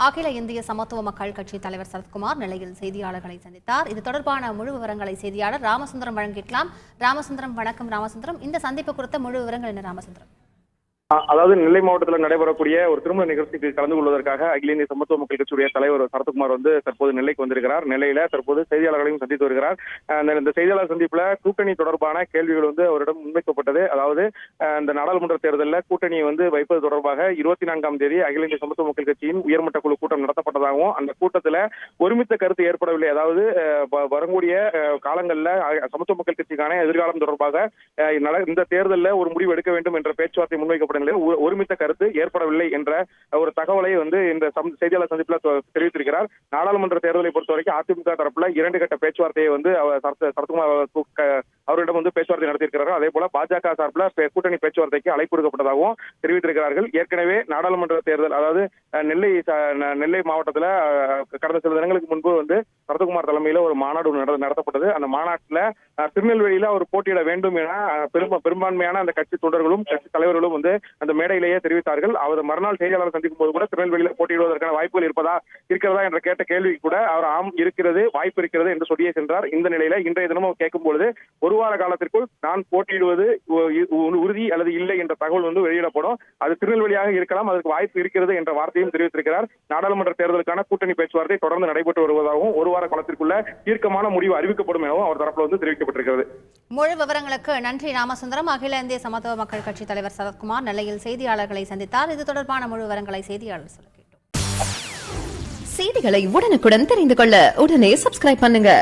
அகில இந்திய சமத்துவ மக்கள் கட்சி தலைவர் சரத்குமார் நெல்லையில் செய்தியாளர்களை சந்தித்தார். இது தொடர்பான முழு விவரங்களை செய்தியாளர் ராமசுந்தரம் வழங்கிக்கலாம். ராமசுந்தரம், வணக்கம். ராமசுந்தரம், இந்த சந்திப்பு குறித்த முழு விவரங்கள் என்ன ராமசுந்தரம்? அதாவது நெல்லை மாவட்டத்தில் நடைபெறக்கூடிய ஒரு திருமண நிகழ்ச்சிக்கு கலந்து கொள்வதற்காக அகில இந்திய சமத்துவ மக்கள் கட்சியுடைய தலைவர் சரத்குமார் தற்போது நெல்லைக்கு வந்திருக்கிறார். நெல்லையில தற்போது செய்தியாளர்களையும் சந்தித்து வருகிறார். இந்த செய்தியாளர் சந்திப்புல கூட்டணி தொடர்பான கேள்விகள் அவரிடம் முன்வைக்கப்பட்டது. அதாவது இந்த நாடாளுமன்ற தேர்தலில் கூட்டணியை வைப்பது தொடர்பாக 24ஆம் தேதி அகில இந்திய சமத்துவ மக்கள் கட்சியின் உயர்மட்ட குழு கூட்டம் நடத்தப்பட்டதாகவும் அந்த கூட்டத்தில் ஒருமித்த கருத்து ஏற்படவில்லை. அதாவது வரக்கூடிய காலங்களில் சமத்துவ மக்கள் கட்சிக்கான எதிர்காலம் தொடர்பாக இந்த தேர்தலில் ஒரு முடிவு எடுக்க வேண்டும் என்ற பேச்சுவார்த்தை முன்வைக்கப்பட்ட ஒருமித்த கருத்து ஏற்படவில்லை என்ற ஒரு தகவலை இந்த செய்தியாளர் சந்திப்பில் தெரிவித்திருக்கிறார். நாடாளுமன்ற தேர்தலை பொறுத்தவரைக்கும் அதிமுக தரப்புல 2 கட்ட பேச்சுவார்த்தையை சரத்குமார் அவரிடம் பேச்சுவார்த்தை நடத்தியிருக்கிறார்கள். அதே போல பாஜக சார்பில் கூட்டணி பேச்சுவார்த்தைக்கு அழைப்பு விடுக்கப்பட்டதாகவும் தெரிவித்திருக்கிறார்கள். ஏற்கனவே நாடாளுமன்ற தேர்தல், அதாவது நெல்லை மாவட்டத்தில் கடந்த சில தினங்களுக்கு முன்பு சரத்குமார் தலைமையில ஒரு மாநாடு நடத்தப்பட்டது. அந்த மாநாட்டில் திருநெல்வேலியில அவர் போட்டியிட வேண்டும் என பெரும்பான்மையான அந்த கட்சி தொண்டர்களும் கட்சி தலைவர்களும் அந்த மேடையிலேயே தெரிவித்தார்கள். அவர் மறுநாள் செய்தியாளர் சந்திக்கும் போது கூட திருநெல்வேலியில போட்டியிடுவதற்கான வாய்ப்புகள் இருக்கிறதா என்ற கேட்ட கேள்விக்கு கூட அவர் ஆம் இருக்கிறது, வாய்ப்பு இருக்கிறது என்று சொல்லியே சென்றார். இந்த நிலையில இன்றைய தினமும் கேட்கும் பொழுது ஒரு வார காலத்திற்குள் நான் போட்டியிடுவது உறுதி அல்லது இல்லை என்ற தகவல் வெளியிடப்படும், அது திருநெல்வேலியாக இருக்கலாம், அதற்கு வாய்ப்பு இருக்கிறது என்ற வார்த்தையும் தெரிவித்திருக்கிறார். நாடாளுமன்ற தேர்தலுக்கான கூட்டணி பேச்சுவார்த்தை தொடர்ந்து நடைபெற்று வருவதாகவும் ஒரு வார காலத்திற்குள்ள தீர்க்கமான முடிவு அறிவிக்கப்படும் எனவும் அவர் தரப்பில் தெரிவிக்கப்பட்டிருக்கிறது. முழு விவரங்களுக்கு நன்றி ராமசுந்தரம். அகில இந்திய சமத்துவ மக்கள் கட்சி தலைவர் சரத்குமார் நெல்லையில் செய்தியாளர்களை சந்தித்தார். இது தொடர்பான முழு விவரங்களை செய்தியாளர் சொல்ல கேட்டோம். செய்திகளை உடனுக்குடன் தெரிந்து கொள்ள உடனே சப்ஸ்கிரைப் பண்ணுங்க.